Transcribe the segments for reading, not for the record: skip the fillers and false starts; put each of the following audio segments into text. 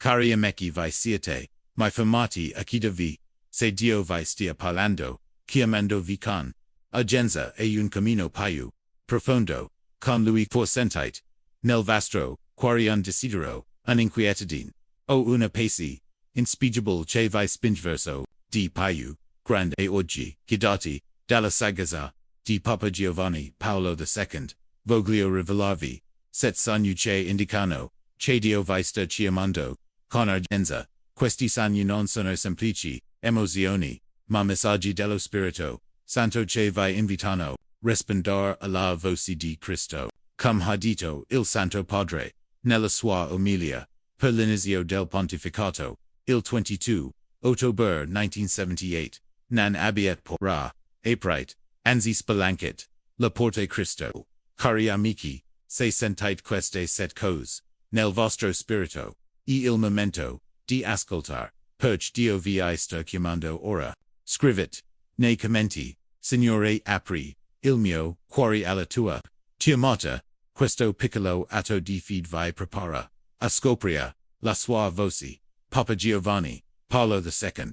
cari amici vi siete, my fermati a da vi, se Dio vi stia parlando, chiamando vi con urgenza e un cammino più profondo, con lui for sentite, nel vostro cuore un desidero, un'inquietudine, o una pace, inspiegable che vi spinge verso, di più, grande e oggi, chiedati, dalla sagazza, di Papa Giovanni Paolo II, voglio rivelarvi, set sogni che indicano, che Dio vi sta chiamando, con urgenza, questi sogni non sono semplici, emozioni, ma messaggi dello Spirito Santo che vi invitano, rispondere alla voce di Cristo, come ha detto il Santo Padre, nella sua omelia, per l'inizio del pontificato, il 22 ottobre 1978, nan abbiet porra, aprite, anzi spalancet, la porte Cristo, cari amici, se sentite queste set cose, nel vostro spirito, e il momento, di ascoltar, perch Dio vi sta chiamando ora, scrivit, nei commenti, Signore apri, il mio, cuore alla tua, chiamata, questo piccolo atto di fede vi prepara, a scoprire, la sua voce, Papa Giovanni, Paolo II,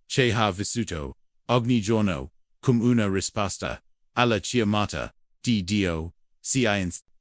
che ha vissuto, ogni giorno, cum una risposta, alla chiamata, di Dio,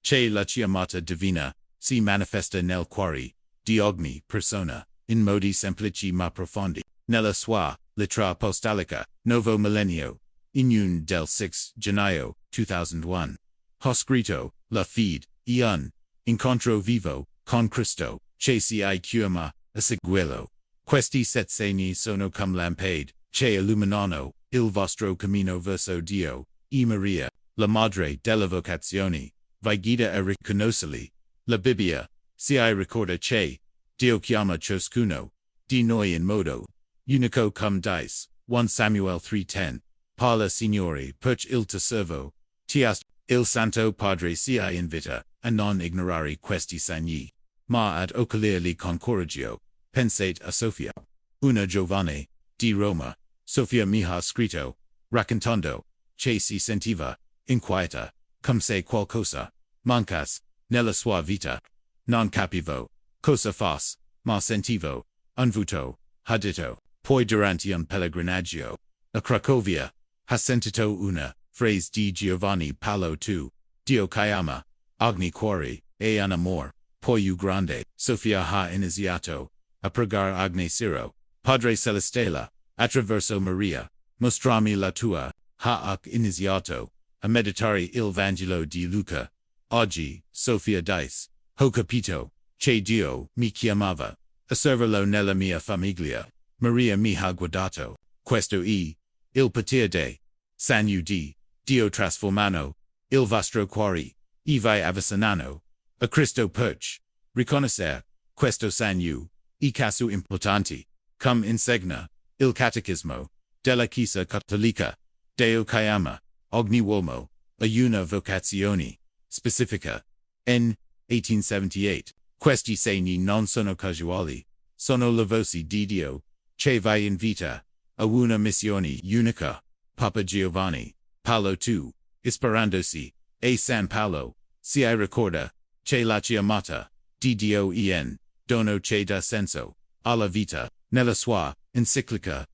che la chiamata divina, si manifesta nel cuore, di ogni persona, in modi semplici ma profondi, nella sua, lettera apostolica, Novo Millennio, in del 6 gennaio, 2001. Ho scritto, la fede, e un incontro vivo, con Cristo, che si chiama, a seguirlo. Questi set segni sono come lampade, che illuminano, il vostro cammino verso Dio, e Maria, la madre della vocazione, vi guida a riconoscerli. La Bibbia, si ricorda che, Dio chiama ciascuno, di noi in modo, unico cum dice, 1 Samuel 3:10, parla Signore perch il te servo, tiast, il Santo Padre si invita, a non ignorare questi segni, ma ad occulirli con coraggio, pensate a Sofia, una giovane, di Roma, Sofia mi ha scritto, raccontando, che si sentiva, inquieta, come se qualcosa, mancas, nella sua vita, non capivo, cosa fas, ma sentivo, un vuoto, ha detto, poi durante un pellegrinaggio, a Cracovia, ha sentito una, phrase di Giovanni Paolo II, Dio chiama, ogni cuore, e un amor, poi grande, Sofia ha iniziato, a pregare ogni sera, Padre Celestela, attraverso Maria, mostrami la tua, ha iniziato, a meditare il Vangelo di Luca, oggi, Sofia dice, ho capito, che Dio mi chiamava, a servirlo nella mia famiglia, Maria mi ha guardato, questo il potere de, segno di, Dio trasformano, il vostro cuore, e vi avvicinano, a Cristo perch, riconoscer, questo segno, e caso importante, cum insegna, il catechismo, della Chiesa Cattolica, Deo chiama, ogni uomo, a una vocazione, specifica, n. 1878, questi segni non sono casuali, sono la voce di Dio, che vi invita, a una missione unica, Papa Giovanni, Paolo II, ispirandosi, a San Paolo, si ricorda, che la chiamata, di Dio en, dono che dà senso, alla vita, nella sua, enciclica,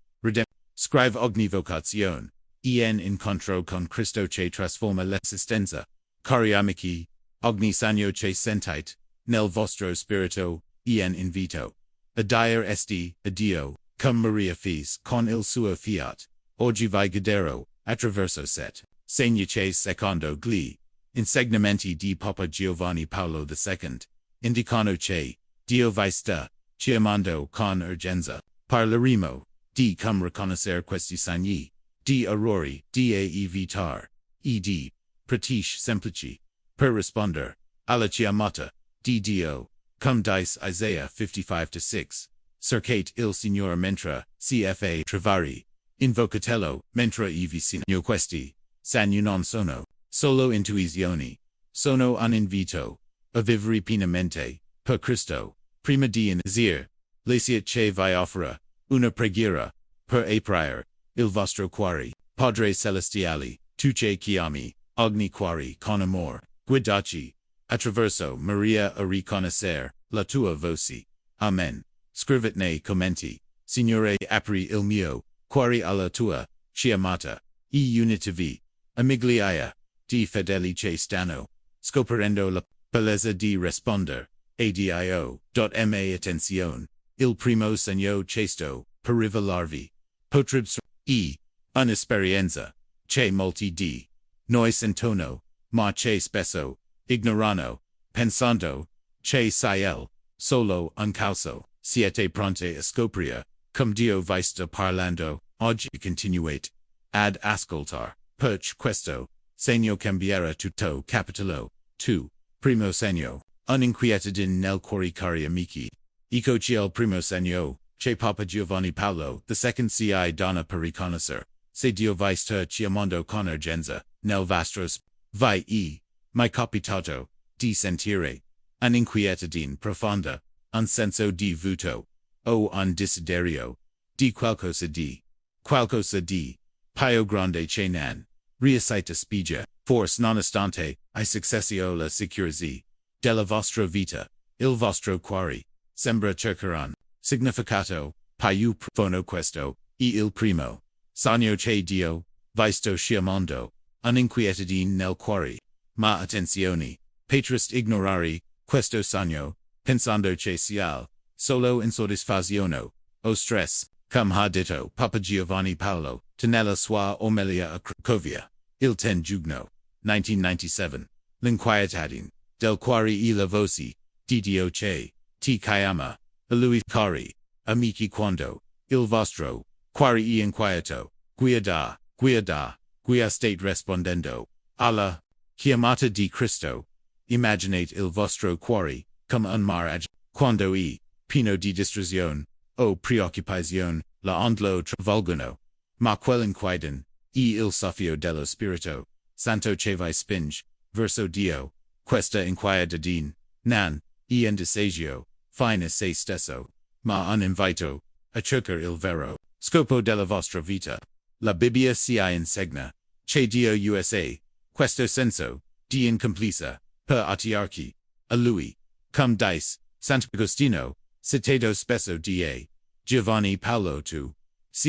scrive ogni vocazione, en incontro con Cristo che trasforma l'esistenza, cari amici, ogni sogno che sentite, nel vostro spirito, en invito, a dire esti, a Dio, cum Maria fis con il suo fiat, oggi vi godero, attraverso set, segni che secondo gli, insegnamenti di Papa Giovanni Paolo II, indicano che, Dio vi sta, chiamando con urgenza, parleremo, di cum riconoscer questi segni, di errori, di evitar, e di, pratiche semplici, per risponder, alla chiamata, di Dio, cum dice Isaiah 55:6, cercate il Signore mentre, cfa travari, invocatello, mentre e vicino questi, segni non sono, solo intuizioni, sono un invito, a vivere pienamente, per Cristo, prima di inizir, lasciate che vi offra, una preghiera, per aprire, il vostro cuore, Padre Celestiale, tu che chiami, ogni cuore con amor, guidaci, attraverso Maria a riconoscer, la tua voce. Amen. scrivetne commenti, Signore apri il mio, quari alla tua, chiamata, unitavi, amigliaia, di fedelice stano, scoprendo la bellezza di risponder, adio.ma attenzione, il primo segno cesto, per rivelarvi, potribs, un'esperienza, che molti di, noi sentono, ma che spesso, ignorano, pensando, che ciel, solo un causo, siete pronte a scoprire, cum Dio vi sta parlando, oggi continuate, ad ascoltar, perch questo, segno cambierà tutto capitolo, 2, primo segno, un'inquietudine nel cuore cari amici, ecco il primo segno, che Papa Giovanni Paolo II ci donna per riconoscer, se Dio vi sta chiamando con urgenza, nel vostro vi mai capitato, di sentire, un'inquietudine profonda, un senso di vuoto, o un desiderio, di qualcosa di, pio grande che nan, riuscite spia, forse nonostante, I successio la sicurezza, della vostra vita, il vostro cuore, sembra cercaran, significato, più profondo questo, il primo, sogno che Dio, vi sto chiamando, un'inquietudine nel cuore, ma attenzione, patrist ignorare, questo sogno, pensando che sia, solo insoddisfazione, o stress, cum ha detto Papa Giovanni Paolo, nella sua omelia a Cracovia, il 10 giugno, 1997, l'inquietudine, del cuore e la voce, di Dio che, ti chiama, a lui cari, amici quando, il vostro, cuore e inquieto, guida, state rispondendo, alla, chiamata di Cristo, immaginate il vostro cuore, come un mar quando pieno di distrazione, o preoccupazione, la ondlo travolgono, ma quell'inquietudine, il soffio dello spirito, santo che vi spinge, verso Dio, questa inquietudine, nan, un disagio, fine a se stesso, ma un invito, a cercare il vero, scopo della vostra vita. La Bibbia ci insegna, che Dio usa, questo senso, di incomplica, per attiarchi, a lui, cum dice, Sant'Agostino, citato spesso da, Giovanni Paolo tu,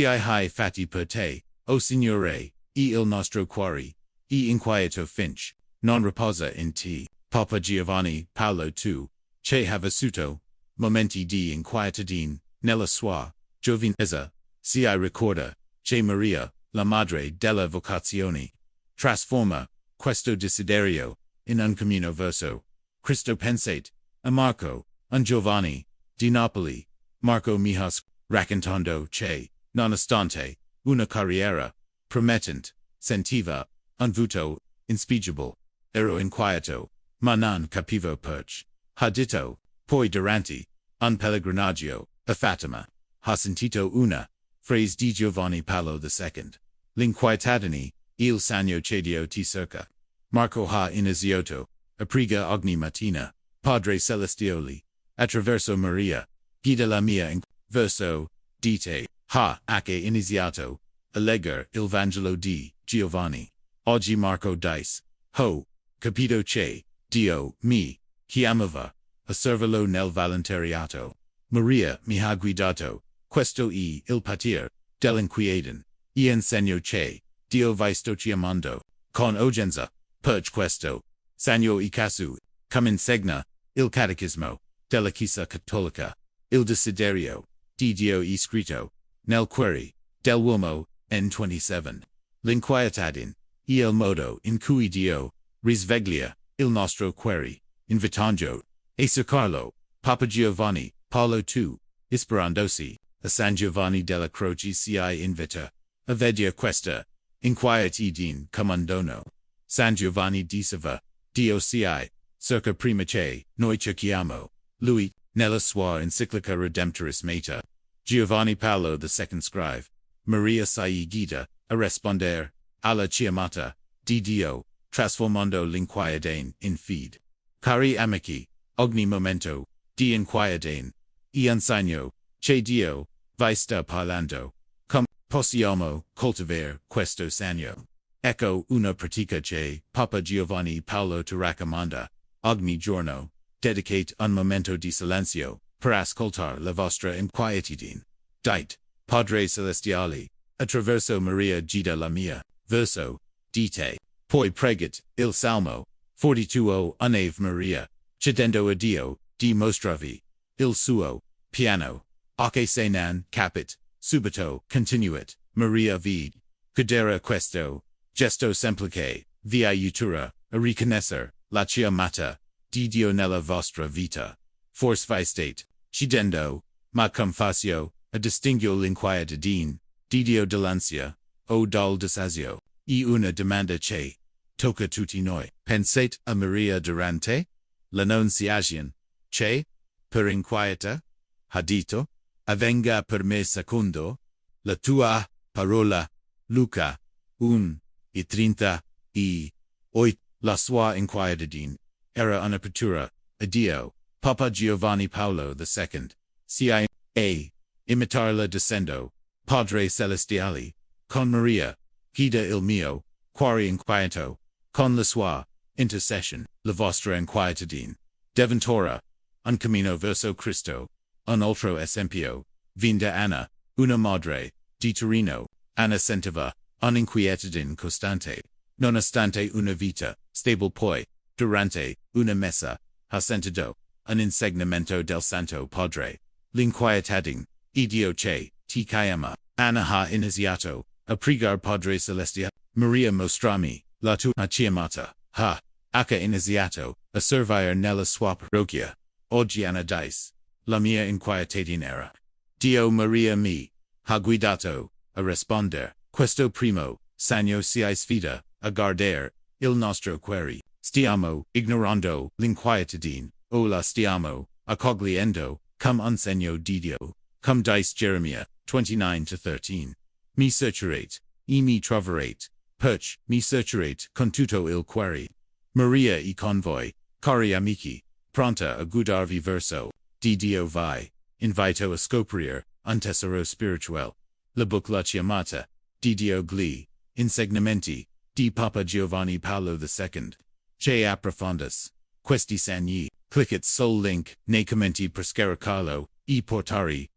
hai fatti per te, o Signore, il nostro cuore, inquieto finch, non riposa in te, Papa Giovanni Paolo tu, che ha vissuto, momenti di inquietudine, nella sua, giovinezza, ci ricorda, che Maria, la madre della vocazione, trasforma, questo desiderio, in un cammino verso, Cristo pensate, a Marco, un Giovanni, di Napoli, Marco Mijas, raccontando che, nonostante, una carriera, promettente, sentiva, un vuoto, inspiegable, ero inquieto, ma non capivo perch, ha detto, poi durante, un pellegrinaggio, a Fatima, ha sentito una, phrase di Giovanni Paolo II, l'inquietudine, il segno che Dio ti cerca, Marco ha iniziato, a prega ogni mattina, Padre Celestioli, attraverso Maria, guida la mia verso, dite, ha anche iniziato, a leggere il Vangelo di Giovanni. Oggi Marco dice, ho, capito che, Dio, mi, chiamava, a servirlo nel volontariato. Maria mi ha guidato, questo il patir, dell'inquietudine, insegno che, Dio vi sto chiamando, con urgenza, per questo, segno casu, cum insegna, il catechismo, della Chiesa Cattolica, il desiderio, di Dio scritto, nel cuore, dell'uomo, n27. L'inquietudine, il modo in cui Dio, risveglia, il nostro cuore, invitando, a cercarlo, Papa Giovanni, Paolo II, ispirandosi, a San Giovanni della Croce ci invita, a vedere questa, inquietudine come un dono. San Giovanni diceva, Dio ci cerca prima che, noi cerchiamo, lui, nella sua enciclica Redemptoris Mater. Giovanni Paolo II scrive, Maria ci guida, a rispondere, alla chiamata, di Dio, trasformando l'inquietudine in fede. Cari amici, ogni momento, di inquietudine, un segno, che Dio, vi sta parlando, come possiamo coltivare questo segno. Ecco una pratica che Papa Giovanni Paolo ti raccomanda, ogni giorno, dedicate un momento di silenzio, per ascoltar la vostra inquietudine. Dite, Padre Celestiali, attraverso Maria Gida la mia, verso, dite, poi pregit, il Salmo, 42 Unave Maria, cedendo a Dio, dimostravi, il suo, piano, che se non capit, subito, continuit, Maria vid, cadere questo, gesto semplice, vi aiutura, a riconoscer, la chiamata, di Dio nella vostra vita. Forse vi state, cedendo, ma cum facio, a distinguo l'inquietudine, di Dio dell'ansia, o dal disagio, e una domanda che, tocca tutti noi. Pensate a Maria durante l'annunciazione, che, per inquieta, ha detto, avvenga per me secondo, la tua parola, Luca, 1:30, e 8, la sua inquietudine, era un'apertura, a Dio, Papa Giovanni Paolo II, cia, imitarla dicendo, Padre Celestiali, con Maria, guida il mio, cuore inquieto, con la sua, intercession, la vostra inquietudine, deventora, un camino verso Cristo, un altro esempio, vinda Anna, una madre, di Torino, Anna sentiva, un'inquietudine costante, nonostante una vita, stable poi, durante, una messa, ha sentito, un insegnamento del Santo Padre, l'inquietudine, Dio che, ti chiama, Anna ha iniziato, a pregar Padre Celestiale, Maria mostrami, la tua chiamata, ha iniziato, a servire nella sua parrocchia, oggi Anna dice, la mia inquietudine era. Dio Maria mi, ha guidato, a risponder, questo primo, segno si sfida, a guardare, il nostro cuore, stiamo, ignorando, l'inquietudine, o la stiamo, accogliendo, cum un segno di Dio, cum dice Jeremia, 29-13. Mi searcherete, e mi troverete, perch, mi searcherete, con tutto il cuore. Maria e con voi, cari amici, pronta a guidarvi verso, di Dio vi, invito a scoprire, un tesoro spirituale. La book La chiamata, di Dio gli, insegnamenti, di Papa Giovanni Paolo II. Che approfondis, questi segni, cliccate sul link, nei commenti per scaricarlo, e portare,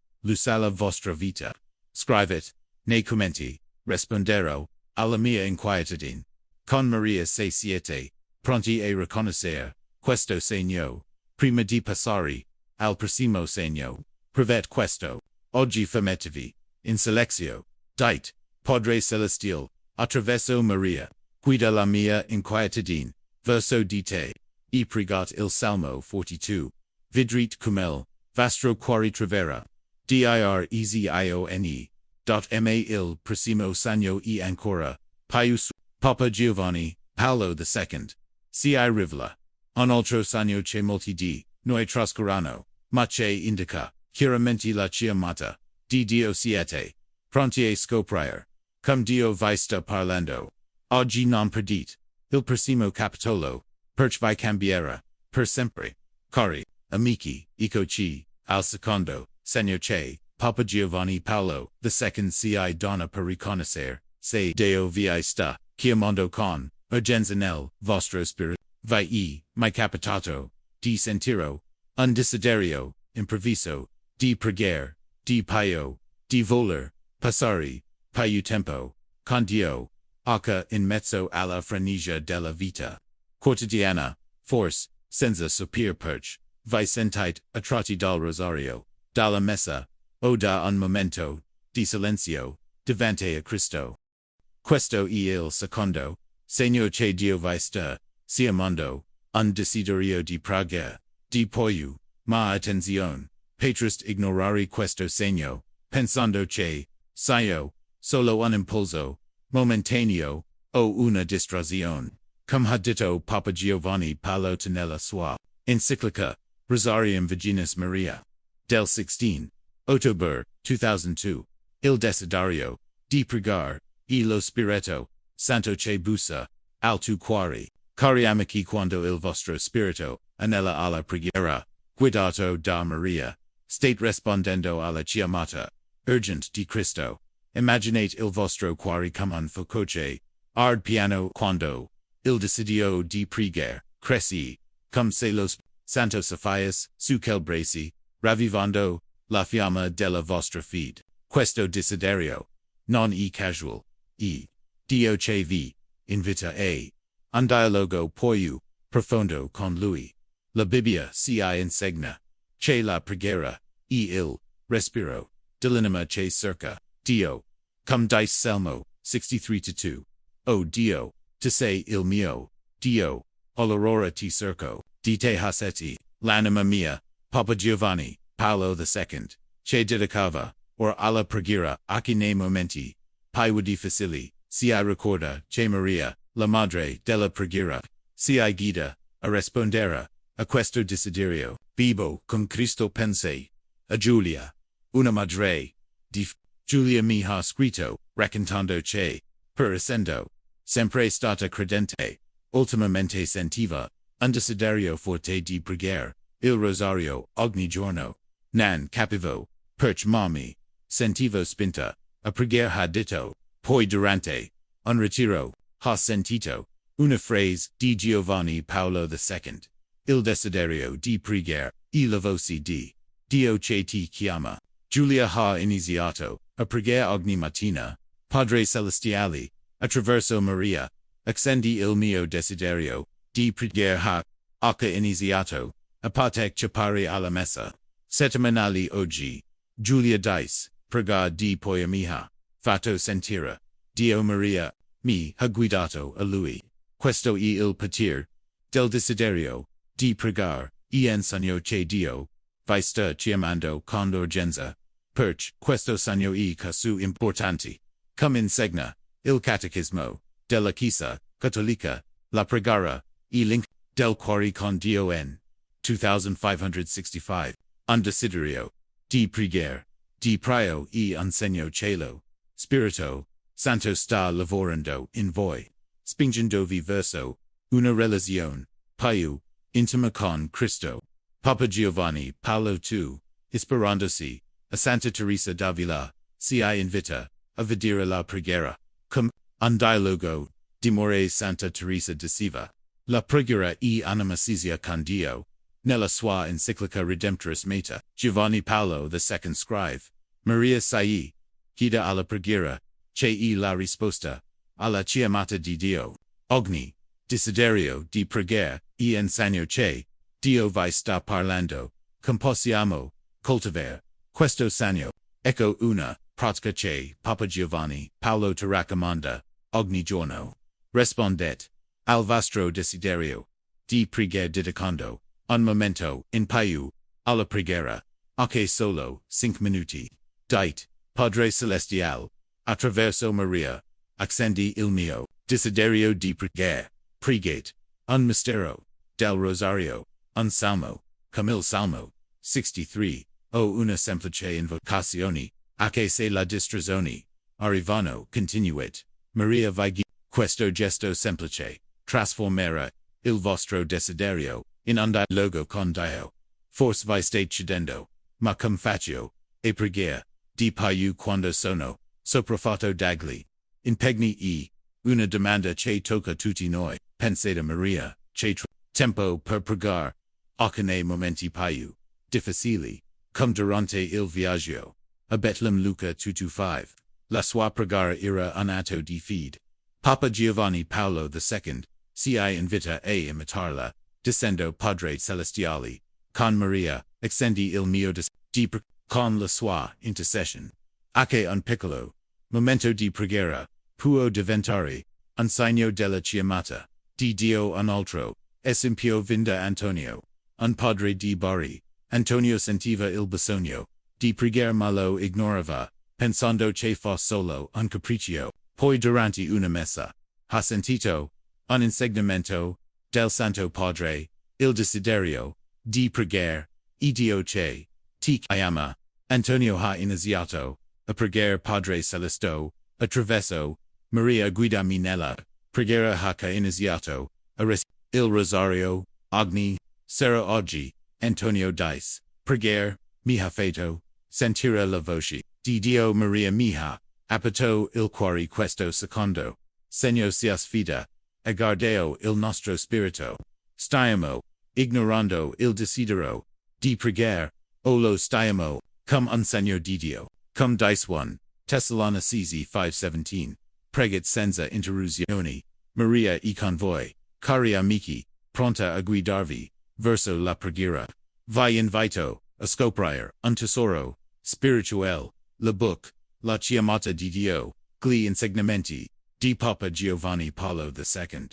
alla vostra vita. Scrivete, nei commenti, respondero, alla mia inquietudine. Con Maria se siete, pronti a riconoscere, questo segno, prima di passare, al prossimo segno, prevete questo, oggi fermetevi, in silenzio, dite, Padre Celestial, attraverso Maria, guida la mia inquietudine, verso di te, e pregat il Salmo 42, vidrite cumel, vastro cuore travera, direzzione, ma il prossimo segno e ancora, pius, Papa Giovanni, Paolo II, si rivela, un altro segno che molti di noi trascurano, ma che indica, chiaramente la chiamata, di Dio siete, pronti a scoprire, cum Dio vi sta parlando, oggi non perdite, il prossimo capitolo, perch vi cambiera, per sempre, cari, amici, eccoci, al secondo, segno che, Papa Giovanni Paolo II si donna per riconoscere, se Deo vi sta, chiamando con, urgenza nel, vostro spirito, vi mi capitato, di sentiro, un desiderio, improviso, di pregare, di pio, di voler, passare, più tempo, con Dio, in mezzo alla frenesia della vita quotidiana, forse, senza saper perch, vi sentite, attratti dal rosario, dalla messa, o da un momento, di silenzio, davanti a Cristo. Questo è il secondo, segno che Dio vi sta, chiamando, un desiderio di pregare, di più, ma attenzione, potreste ignorare questo segno, pensando che, sia, solo un impulso, momentaneo, o una distrazione, cum ha detto Papa Giovanni Paolo nella sua enciclica, Rosarium Virginis Maria, del 16 ottobre 2002, il desiderio, di pregare, e lo spirito, santo che bussa, al tuo cuore, cari amici quando il vostro spirito, anela alla preghiera, guidato da Maria, state rispondendo alla chiamata, urgent di Cristo, immaginate il vostro cuore come un fococe, ard piano quando, il desiderio di pregare, cresci, cum se los santo Sophias, su quel braci, ravvivando la fiamma della vostra fede. Questo desiderio, non è casual, Dio che vi invita a un dialogo più profondo con lui. La Bibbia ci insegna che la preghiera è il respiro dell'anima che cerca Dio. Come dice Salmo 63:2. O Dio, te sei il mio Dio, all'aurora ti cerco, di te haseti, l'anima mia. Papa Giovanni, Paolo II, che dedicava, or alla preghiera, a nei momenti più difficili, si ricorda che Maria, la madre della preghiera, si guida a rispondere a questo desiderio. Vivo con Cristo pensai a Giulia, una madre di Giulia mi ha scritto, raccontando che, per essendo sempre stata credente, ultimamente sentiva un desiderio forte di pregare il rosario ogni giorno. Non capivo perché mi sentivo spinta a pregare ha detto, poi durante un ritiro ha sentito una frase di Giovanni Paolo II. Il desiderio di pregare e la voce di Dio che ti chiama. Giulia ha iniziato a pregare ogni mattina, Padre Celestiale, attraverso Maria, accendi il mio desiderio di pregare ha iniziato a partecipare alla messa settimanale oggi. Giulia dice, pregare di poi mi ha fatto sentire Dio. Maria mi ha guidato a lui. Questo è il potere del desiderio di pregare e insegno che Dio vi sta chiamando con urgenza. Perché questo segno è così importante. Come insegna il Catechismo della Chiesa Cattolica, la preghiera e link del cuore con Dio n. 2565. Un desiderio di pregare di prio e un segno cielo. Spirito Santo sta lavorando in voi, spingendovi verso una relazione più intima con Cristo. Papa Giovanni Paolo II, ispirandosi a Santa Teresa d'Avila, si invita a vedere la preghiera come un dialogo d'amore. Santa Teresa diceva, la preghiera è un'amicizia con Dio. Nella sua enciclica Redemptoris Mater, Giovanni Paolo II scrive, Maria si guida alla preghiera, che è la risposta alla chiamata di Dio. Ogni desiderio di pregare e insegno che Dio vi sta parlando, come possiamo coltivare questo segno. Ecco una pratica che Papa Giovanni Paolo ti raccomanda ogni giorno. Respondete al vostro desiderio di pregare dedicando un momento in più alla preghiera, anche solo 5 minuti. Dite, Padre Celestiale, attraverso Maria, accendi il mio desiderio di pregare. Pregate un mistero del rosario, un salmo, come il Salmo 63, o una semplice invocazione, anche se la distrazioni arrivano continuate. Maria vi guida. Questo gesto semplice trasformerà il vostro desiderio in un dialogo con Dio. Forse vi state chiedendo, ma come faccio a pregare di più quando sono sopraffatto dagli impegni e una domanda che tocca tutti noi. Pensate Maria, che tempo per pregare, anche nei momenti più difficili, come durante il viaggio. A Betlem Luca 2:5. La sua preghiera era un atto di fede. Papa Giovanni Paolo II si invita a imitarla, dicendo Padre Celestiale, con Maria, accendi il mio desiderio con la sua intercession. Anche un piccolo momento di preghiera può diventare un segno della chiamata di Dio. Un altro esempio vinda Antonio, un padre di Bari. Antonio sentiva il bisogno di pregare ma lo ignorava, pensando che fosse solo un capriccio. Poi durante una messa ha sentito un insegnamento del Santo Padre, il desiderio di pregare e Dio che ti chiama. Antonio ha iniziato a pregare Padre Celeste attraverso Maria guidami nella preghiera. Ha iniziato a il rosario ogni sera. Oggi Antonio dice, pregare mi ha fatto sentire la voce di Dio. Maria mi ha aperto il cuore. Questo secondo segno si sfida a guardare il nostro spirito. Stiamo ignorando il desiderio di pregare Olo stiamo, cum un segno di Dio, cum dice 1, Thessalonicenses 5:17, pregit senza interruzione, Maria e convoi, cari amici, pronta a guidarvi, verso la preghiera. Vi invito, a scoprire, un tesoro, spirituale, le book, la chiamata di Dio, gli insegnamenti, di Papa Giovanni Paolo II.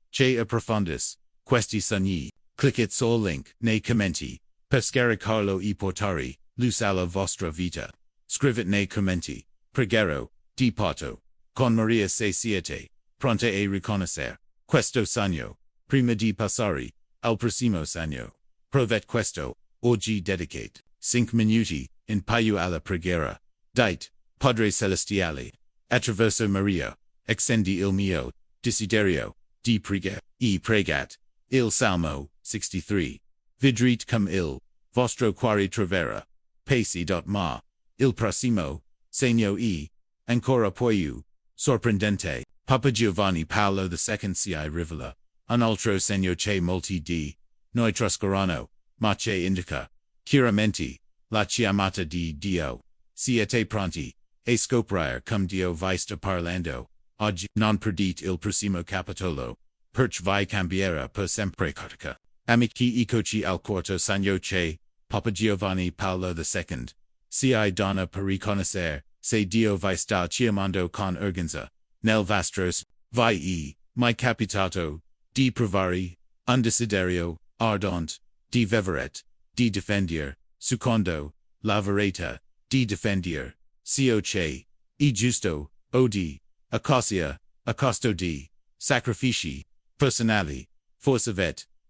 Che approfondis, questi sogni, cliccate sul link, nei commenti, per scaricarlo e portare, luz alla vostra vita. Scrivete nei commenti, preghiero, di Pato, con Maria se siete, pronta a riconoscere, questo sogno, prima di passare, al prossimo sogno. Provet questo, oggi dedicate, 5 minuti, in più alla preghiera. Dite, Padre Celestiale, attraverso Maria, extendi il mio desiderio, di pregare, e pregat, il Salmo 63. Vidrite cum il vostro cuore trovera, pace ma, il prossimo, segno e, ancora più, sorprendente, Papa Giovanni Paolo II si rivela, un altro segno che molti di noi trascorrono, ma che indica, chiaramente, la chiamata di Dio. Siete pronti, a scoprire cum Dio vi sta parlando, oggi, non perdite il prossimo capitolo, perch vi cambierà per sempre cartica. Amici eccoci al quarto sogno che, Papa Giovanni Paolo II, si donna per riconoscere, se Dio vi sta chiamando con urgenza, nel vostro vi mai capitato, di provare, un desiderio, ardent, di vivere, di difendere, secondo, la verità, di difendere, cio che, e giusto, odi, a costo di, sacrifici, personali, forse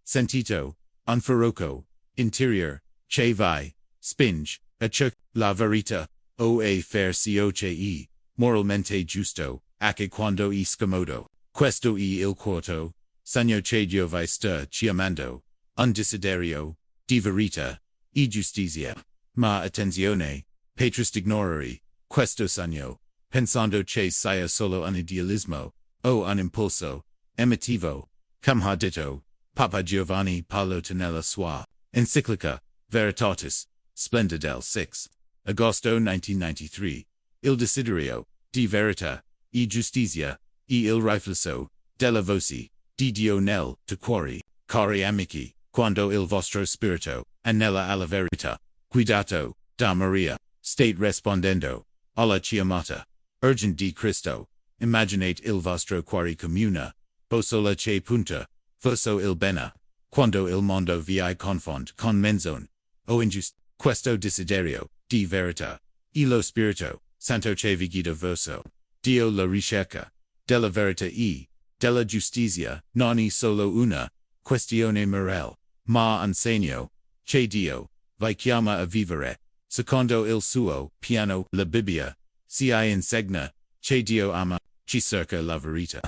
sentito, un feroco, interior, che vi, spinge, a cerc, la verità, o a fer cio che moralmente giusto, anche quando è scomodo. Questo è il quarto, sogno che Dio vi sta chiamando, un desiderio, di verità, e giustizia. Ma attenzione, potreste ignorare, questo sogno, pensando che sia solo un idealismo, o un impulso, emotivo, cum ha detto, Papa Giovanni Paolo nella sua enciclica, Veritatis Splendida del 6 agosto 1993, il desiderio, di verità, e giustizia, e il riflesso, della voce, di Dio nel cuore, cari amici, quando il vostro spirito, anela alla verità, guidato, da Maria, state rispondendo, alla chiamata, urgent di Cristo, immaginate il vostro cuore comuna, posola che punta, verso il bene, quando il mondo vi confonde con menzone, o ingiust, questo desiderio, di verità, e lo spirito, santo che vi guida verso, Dio la ricerca, della verità e, della giustizia, non è solo una, questione morale, ma un segno, che Dio, vi chiama a vivere, secondo il suo piano, la Bibbia, si insegna, che Dio ama, ci cerca la verità.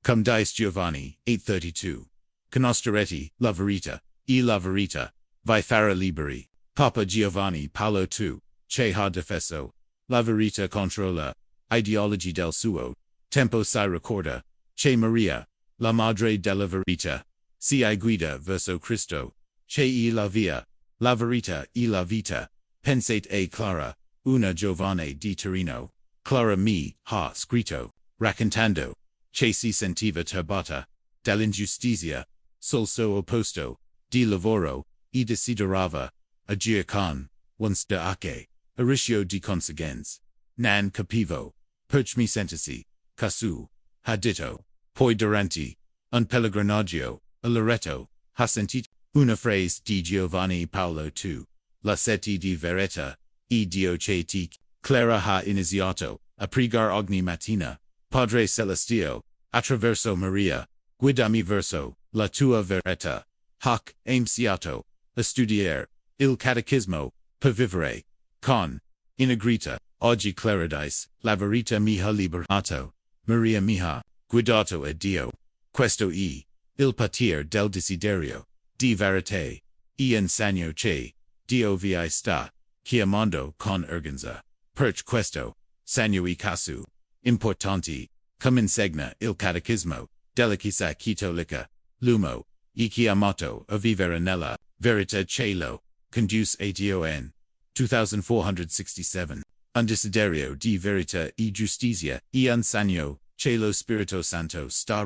Cum dice Giovanni 8:32. Conoscerete la verità, e la verità, vi farà liberi. Papa Giovanni Paolo II, che ha difeso, la verità contro la ideologia del suo tempo si ricorda, che Maria, la madre della verità, si guida verso Cristo, che è la via, la verità e la vita. Pensate a Clara, una giovane di Torino. Clara mi ha scritto, raccontando, che si sentiva turbata, dall'ingiustizia, sul suo posto, di lavoro, e desiderava, agire con, onsta anche, a rischio di conseguenze. Non capivo, perch mi sentissi, casu, ha detto, poi durante, un pellegrinaggio, a Loreto, ha sentito, una frase di Giovanni Paolo II, la sete di verità, e Dio che ti, Clara ha iniziato, a pregar ogni mattina, Padre Celestio, attraverso Maria, guidami verso, la tua verità, hoc, iniziato, a studiare, il catechismo, per vivere, con, integrita, oggi Clara dice, la verità mi ha liberato, Maria mi ha, guidato a Dio. Questo è, il patir del desiderio, di verità, e insegno che, Dio vi sta, chiamando con urgenza. Perch questo, segno e casu, importanti, cum insegna il catechismo, della Chiesa cattolica, l'uomo, e chiamato a vivere nella verità che lo conduce a Dio n. 2467. Un desiderio di verita e giustizia e un sagno, che lo Spirito Santo sta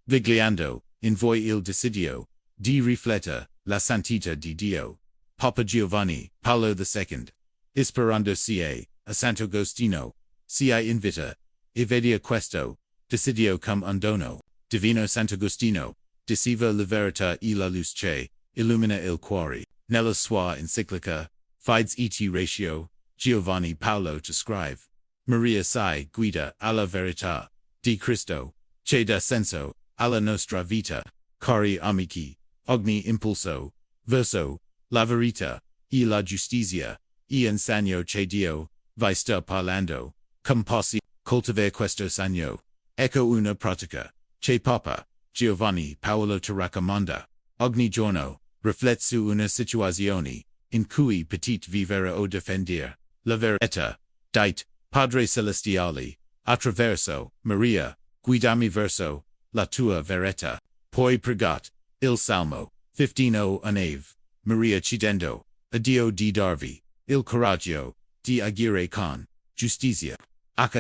vigliando, in voi il desidio, di rifletta, la santità di Dio. Papa Giovanni, Paolo II. Ispirando a Sant'Agostino, invita, e vedia questo, desidio cum un dono, divino Sant'Agostino, diceva la verità e la luce, illumina il cuore, nella sua enciclica, Fides et Ratio, Giovanni Paolo to scrive. Maria si guida alla verità, di Cristo, che dà senso, alla nostra vita, cari amici, ogni impulso, verso, la verità, e la giustizia, e insegno che Dio, vi sta parlando, cum possi, coltivare questo sagno. Ecco una pratica, che Papa, Giovanni Paolo ti raccomanda, ogni giorno, riflet su una situazione, in cui petit vivere o defender, la verità, dite, Padre Celestiale, attraverso, Maria, guidami verso, la tua verità, poi pregat, il Salmo, 15 a nave, Maria chiedendo, a Dio di darvi, il coraggio, di agire con, giustizia,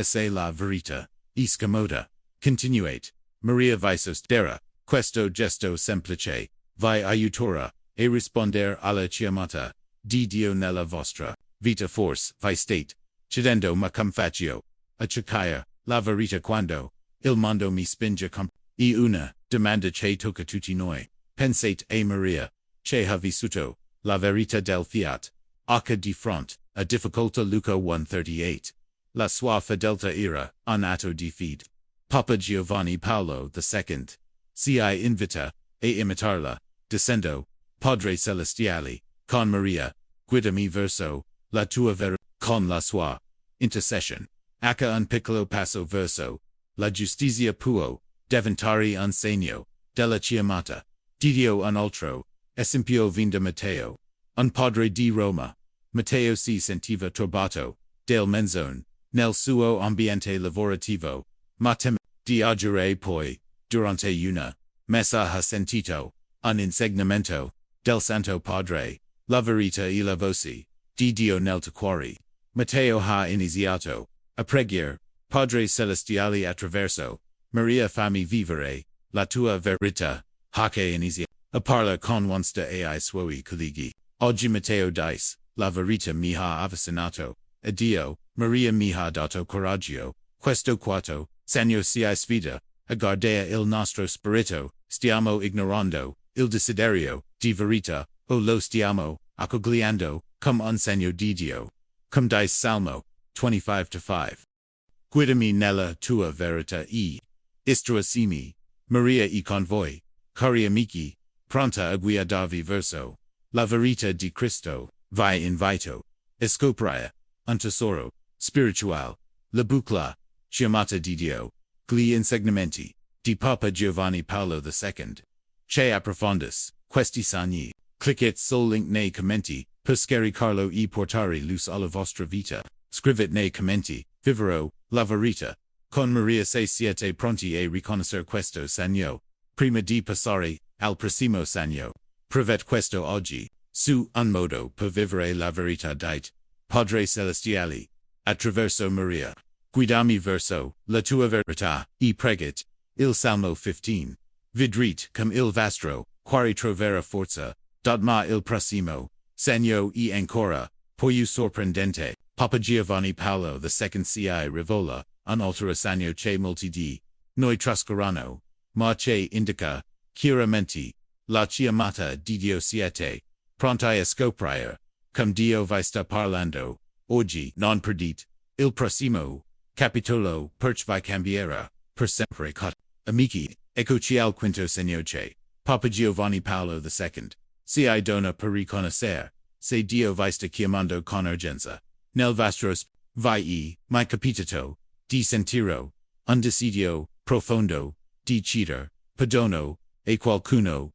se la verità, scomoda, continuate, Maria vi sostera, questo gesto semplice, vi aiuterà, e risponder alla chiamata, di Dio nella vostra, vita forse, vi state, chiedendo ma cum faccio, a cercare, la verità quando, il mondo mi spinge e una, domanda che tocca tutti noi, pensate a Maria, che ha vissuto, la verità del fiat, di fronte, a difficoltà Luca 1:38, la sua fedeltà era, un atto di fede. Papa Giovanni Paolo II, invita, a imitarla, dicendo, Padre Celestiale, con Maria, guidami verso, la tua verità, con la sua intercession, un piccolo passo verso, la giustizia può, diventare un segno, della chiamata, di Dio un altro, esempio vinda Matteo, un padre di Roma, Matteo si sentiva turbato, del menzone, nel suo ambiente lavorativo, ma di agire poi, durante una, messa ha sentito, un insegnamento, del Santo Padre, la verità e la voce, di Dio nel cuore. Matteo ha iniziato, a preghiere, Padre Celestiale attraverso, Maria fammi vivere, la tua verità, che inizia, a parla con onsta ai suoi colleghi. Oggi Matteo dice, la verità mi ha avvicinato, e Dio, Maria mi ha dato coraggio, questo quattro, segno si sfida, a guardare il nostro spirito, stiamo ignorando, il desiderio, di verità, o lo stiamo, accogliendo, cum un segno di Dio. Cum dice Salmo, 25-5. Guidami nella tua verità e istruisimi, Maria e con voi, cari amici, pronta a guidarvi verso, la verità di Cristo, vi invito, a scoprire, un tesoro, spiritual, la bucla, chiamata di Dio, gli insegnamenti, di Papa Giovanni Paolo II. Che approfondis, questi sagni, cliccate sul link nei commenti, per scaricarlo e portare luz alla vostra vita, scrivete nei commenti, vivero, la verità, con Maria se siete pronti a riconoscere questo segno, prima di passare, al prossimo segno, provate questo oggi, su un modo per vivere la verità dite, Padre Celestiale, attraverso Maria, guidami verso, la tua verità, e pregate, il Salmo 15, vidrete cum il vostro, quare trovera forza, ma il prossimo, segno e ancora, più sorprendente, Papa Giovanni Paolo II rivola, un altro segno che molti di noi trascurano, ma che indica, chiaramente, la chiamata di Dio siete, pronti a scoprire, cum Dio vi sta parlando, oggi non perdite, il prossimo, capitolo, perch vi cambierà, per sempre amici, eccoci al quinto segno che, Papa Giovanni Paolo II, si dona per riconoscere, se Dio vi sta chiamando con urgenza, nel vostro vi mi capitato, di sentiro, un desidio, profondo, di chiedere, perdono, e qualcuno,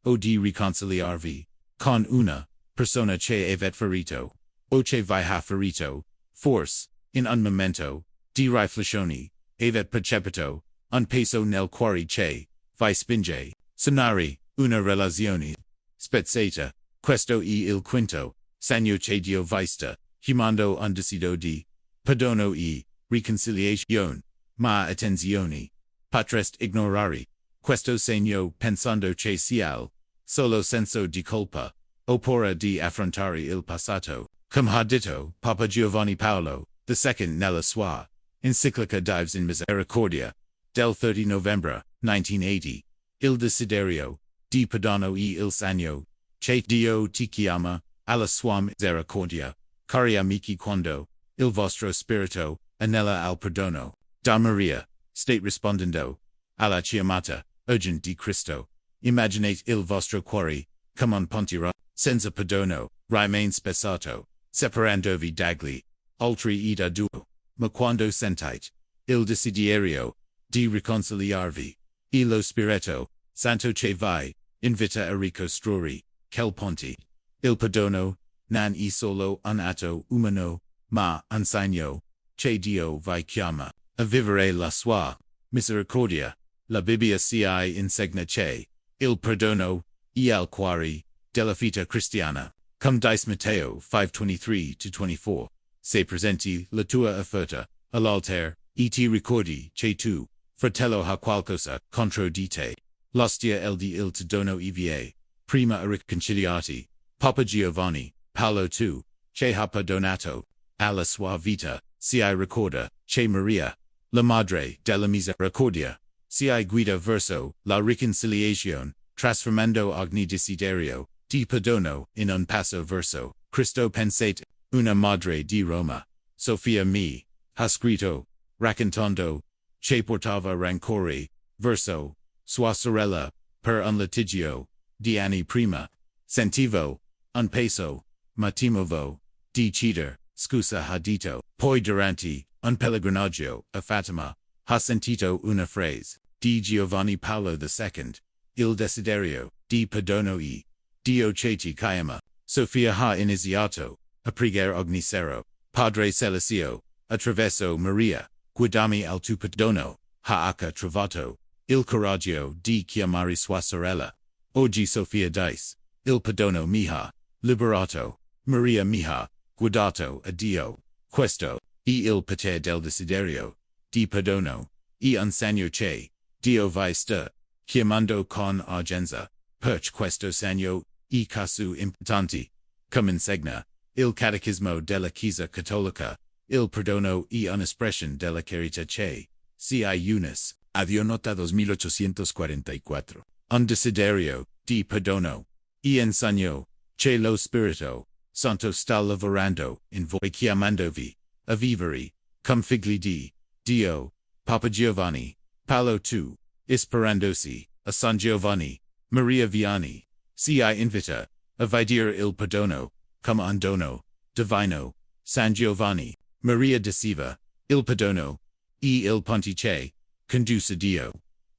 o di riconciliarvi, con una, persona che avete ferito, o che vi ha ferito, forse, in un momento, di riflessione, avete percepito, un peso nel cuore che, vi spinge, sanare, una relazione, spezzata, questo è il quinto, Sanyo che Dio vista, chiamando undecido di, perdono e reconciliation, ma attenzione, potrest ignorare, questo segno pensando che sia solo senso di colpa, oppure di affrontare il passato, come ha detto Papa Giovanni Paolo II nella sua enciclica Dives in Misericordia, del 30 novembre 1980, il desiderio di perdono e il segno che Dio ti chiama alla sua misericordia, cari amici quando il vostro spirito anela al perdono, da Maria, state rispondendo alla chiamata urgente di Cristo, immaginate il vostro cuore come un ponte senza perdono, rimane spezzato, separandovi dagli altri ed a duo, ma quando sentite il desiderio di riconciliarvi, e lo Spirito Santo che vi invita a ricostruire quel ponte, il perdono non è solo un atto umano, ma un segno che Dio vi chiama a vivere la sua misericordia. La Bibbia ci insegna che il perdono è il cuore della vita cristiana, come dice Matteo 5:23-24. Se presenti la tua offerta all'altare, e ti ricordi che tu, fratello, ha qualcosa contro di te, l'ostia el di il dono EVA, prima a riconciliarti, Papa Giovanni Paolo II, che ha perdonato alla sua vita, si ricorda che Maria, la Madre della Misericordia, si guida verso la riconciliazione, trasformando ogni desiderio di perdono in un passo verso Cristo. Pensate, una madre di Roma, Sofia mi, ha scritto, raccontando che portava rancore verso sua sorella per un litigio di anni prima. Sentivo un peso, ma timovo di chieder scusa, ha detto. Poi durante un pellegrinaggio a Fatima, ha sentito una frase di Giovanni Paolo II, il desiderio di perdono e Dio che ti chiama. Sofia ha iniziato a pregare ogni sera, Padre Celestio, attraverso Maria, guidami al tuo perdono, ha trovato il coraggio di chiamare sua sorella. Oggi Sofia dice, il perdono mi ha liberato, Maria mi ha guidato a Dio. Questo è il potere del desiderio di perdono, e un segno che Dio vi sta chiamando con urgenza. Per questo segno è casu importante, come insegna il Catechismo della Chiesa Cattolica, il perdono è un'espressione della carità che si unis Avionota 2844. Un desiderio di perdono e un segno che lo Spirito Santo sta lavorando in voi, chiamandovi a vivere come figli di Dio. Papa Giovanni Paolo II, ispirandosi a San Giovanni Maria Vianney, si invita a vedere il perdono come un dono divino. San Giovanni Maria diceva, il perdono e il ponte che conduce a Dio.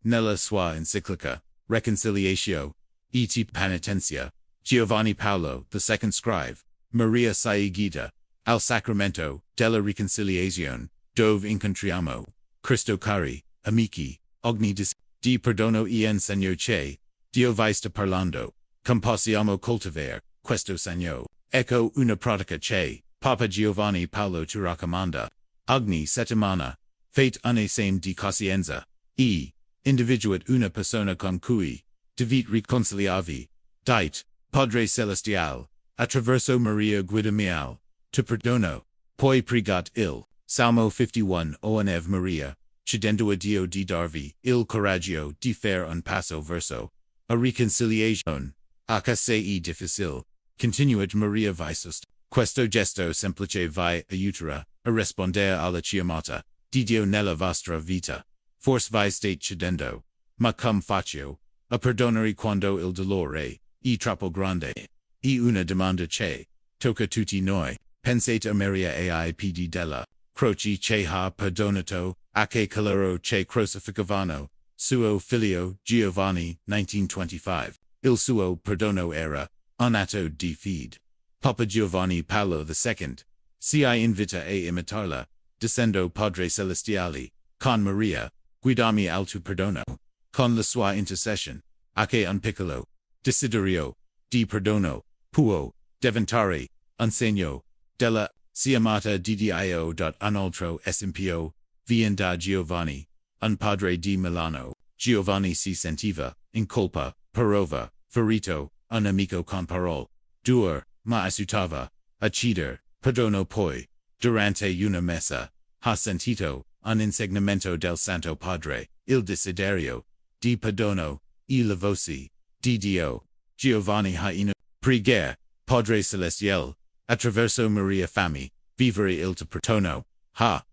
Nella sua enciclica Reconciliatio et Penitentia, Giovanni Paolo II scrive, Maria si guida al sacramento della riconciliazione, dove incontriamo Cristo. Cari amici, ogni di perdono e un segno che Dio vi sta parlando, come possiamo coltivare questo segno. Ecco una pratica che Papa Giovanni Paolo ci raccomanda. Ogni settimana, fate un esame di coscienza, e individuate una persona con cui dovete riconciliarvi. Dite, Padre Celestial, attraverso Maria guidami al tuo perdono. Poi pregate il Salmo 51 o Ave Maria, chiedendo a Dio di darvi il coraggio di fare un passo verso a riconciliazione. Anche se è difficile, continuate Maria vi sosta. Questo gesto semplice vi aiuterà a rispondere alla chiamata di Dio nella vostra vita. Forse vi state chiedendo, ma come faccio a perdonare quando il dolore è troppo grande? È una domanda che tocca tutti noi. Pensate a Maria ai piedi della croce che ha perdonato anche coloro che crocificavano suo figlio Giovanni 1925. Il suo perdono era un atto di fede. Papa Giovanni Paolo II si invita a imitarla, dicendo Padre Celestiale, con Maria, guidami al tuo perdono, con la sua intercessione, anche un piccolo desiderio di perdono può diventare un della Siamata DDIO. Unaltro Simpo, Vien da Giovanni, un padre di Milano, Giovanni si sentiva, in colpa, parova, ferito, un amico con parole, dur, ma asutava, a cheater, perdono poi, durante una messa, ha sentito, un insegnamento del Santo Padre, il desiderio, di perdono, e la voce, di Dio, Giovanni ha in pregare, Padre Celestial, attraverso Maria Fammi, vivere il perdono, ha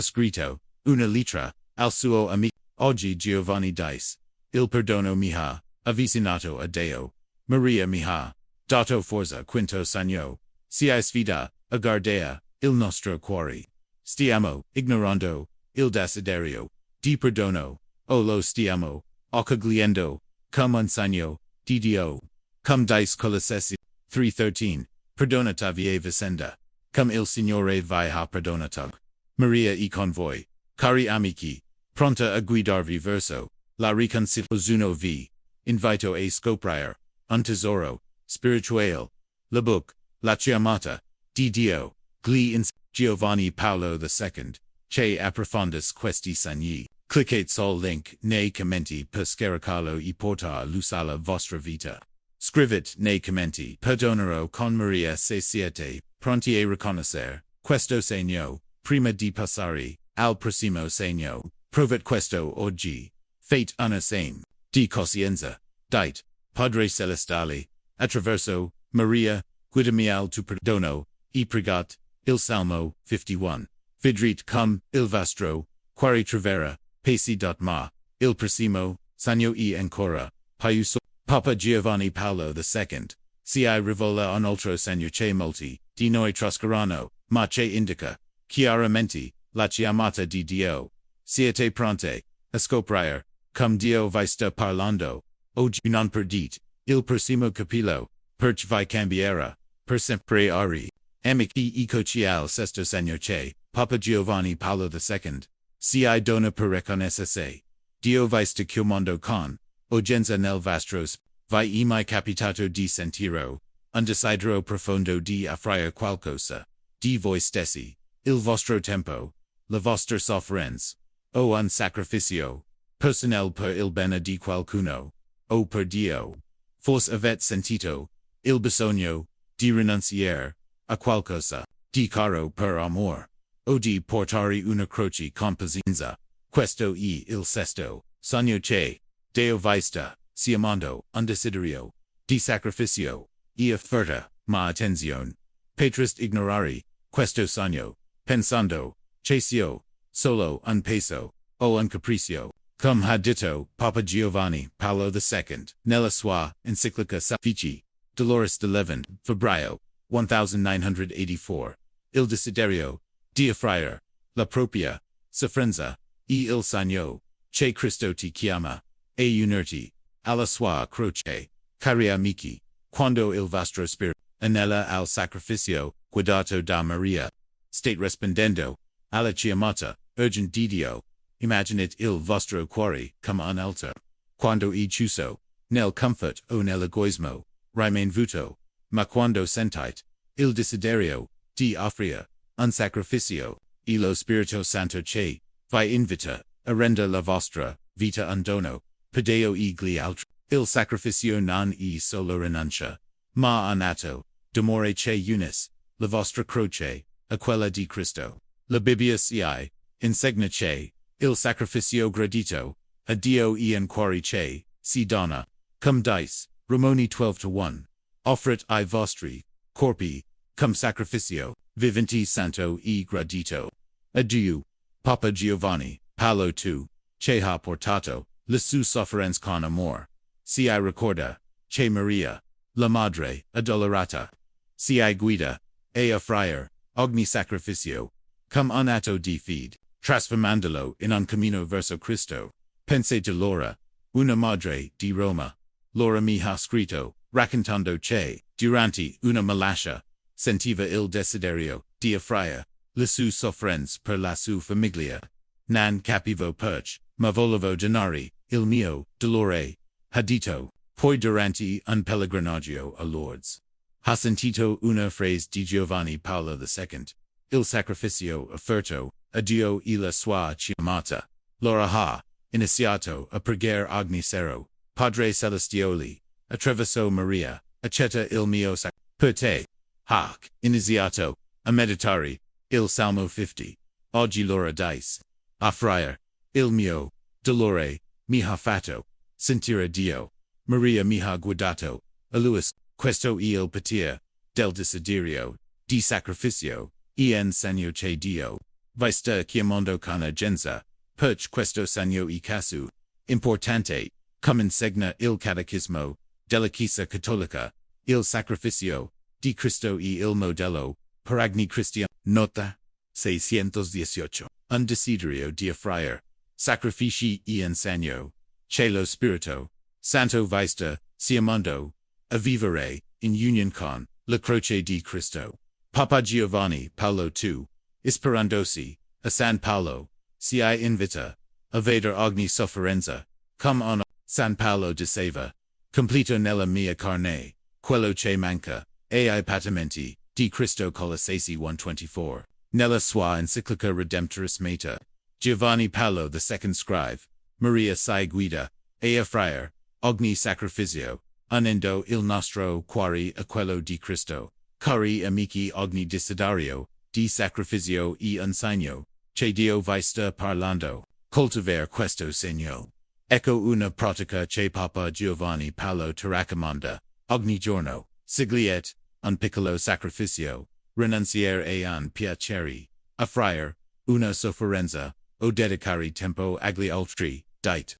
scritto, una lettera, al suo amico, oggi Giovanni dice, il perdono mi ha, avvicinato a Deo, Maria mi ha, dato forza quinto sagno, si sfida, a guardare, il nostro cuore. Stiamo, ignorando, il desiderio, di perdono, o lo stiamo, accogliendo, come un segno, di Dio, come dice Colossesi 3:13, perdonata vie vicenda, come il Signore vi ha perdonata. Maria e con voi, cari amici, pronta a guidarvi verso, la riconciliazione vi, invito a scoprire, un tesoro, spirituale, la book, la chiamata, di Dio, gli in Giovanni Paolo II, che approfondis questi segni. Cliccate sul link nei commenti per scaricarlo e portar alla vostra vita. Scrivete nei commenti, perdonerò con Maria se siete pronti a riconoscere questo segno, prima di passare al prossimo segno. Provate questo oggi. Fate una same, di coscienza, dite, Padre Celestale, attraverso Maria, guidami al tu perdono, e pregat, il Salmo 51. Vidrite cum, il vostro, quare trovera, pace.ma, il prossimo, sagno e ancora, più Papa Giovanni Paolo II, si rivola un altro segno che molti, di noi trascorrono, ma che indica, chiaramente, la chiamata di Dio. Siete pronte, a scoprire, cum Dio vi sta parlando, oggi non perdite, il prossimo capillo, perch vi cambierà, per sempre ari, amici ecoci al sesto segno che, Papa Giovanni Paolo II, si dona per riconoscere, Dio vi sta chiamando con, urgenza nel vostro vi mai capitato di sentiro, un desidero profondo di offrire qualcosa, di voi stessi, il vostro tempo, la vostra sofferenza, o un sacrificio, personale per il bene di qualcuno, o per Dio. Forse avete sentito, il bisogno, di rinunciare, a qualcosa, di caro per amor, o di portare una croce con pazienza. Questo è il sesto, sogno che, Deo vi sta, chiamando, un desiderio, di sacrificio, e offerta, ma attenzione. Patrist ignorare, questo sogno, pensando, che sia, solo un peso, o un capriccio, come ha detto Papa Giovanni Paolo II, nella sua enciclica Suffici, Dolores XI, febbraio, 1984, il desiderio, di offrire, la propria, soffrenza, e il sogno, che Cristo ti chiama, a unirti, alla sua croce, cari amici, quando il vostro spirito, anela al sacrificio, guidato da Maria, state rispondendo, alla chiamata, urgent di Dio, immaginate il vostro cuore, come un altar, quando è chiuso, nel comfort o nell'egoismo, rimane vuoto, ma quando sentite, il desiderio, di offrire, un sacrificio, e lo Spirito Santo che, vi invita, a render la vostra, vita un dono, per Deo e gli altri, il sacrificio non è solo rinuncia, ma un atto, d'amore che unis, la vostra croce, a quella di Cristo. La Bibbia si insegna che, il sacrificio gradito, a Dio e in cuore che, si dona, cum dice, Romani 12:1, offrit ai vostri, corpi, cum sacrificio, viventi santo e gradito. Adieu, Papa Giovanni, Paolo II, che ha portato, la sua sofferenza con amor. Si ricorda, che Maria, la Madre, adolorata, si guida, e offrire, ogni sacrificio, cum un atto di fede, trasformandolo in un cammino verso Cristo. Pensate l'ora, una madre di Roma, l'ora mi ha scritto, raccontando che, durante una malascia, sentiva il desiderio, di offrire, la sua sofferenza per la sua famiglia. Non capivo perch, ma volevo donare, il mio, dolore, ha detto, poi durante un pellegrinaggio a Lourdes. Ha sentito una frase di Giovanni Paolo II. Il sacrificio offerto a Dio e la sua chiamata. L'ora ha iniziato a pregare ogni sera. Padre Celestioli, attraverso Maria, accetta il mio per te. Hac iniziato a meditare il Salmo 50. Oggi l'ora dice. A friar, il mio dolore mi ha fatto sentire Dio. Maria mi ha guardato. A Luis, questo e il patir del desiderio di sacrificio en segno che Dio vi sta chiamando con urgenza. Perch questo segno e casu importante, come insegna il catechismo della Chiesa Cattolica, il sacrificio di Cristo e il modello per ogni cristiano. Nota 618. Un desiderio di friar. Sacrifici e insegno che lo Spirito Santo vi sta chiamando a vivere in union con la croce di Cristo. Papa Giovanni Paolo II, ispirandosi a San Paolo, si invita a vedere ogni sofferenza come on San Paolo diceva, completo nella mia carne, quello che manca, e I patimenti di Cristo Colossesi 1:24. Nella sua enciclica Redemptoris Mater, Giovanni Paolo II scrive, Maria si guida, e a friar, ogni sacrificio, unendo il nostro cuore a quello di Cristo, cari amici ogni desiderio, di sacrificio e un segno, che Dio vi sta parlando, coltivare questo segno. Ecco una pratica che Papa Giovanni Paolo ti raccomanda, ogni giorno, sigliet, un piccolo sacrificio, rinunciare a un piacere, a friar, una sofferenza, o dedicare tempo agli altri, dite.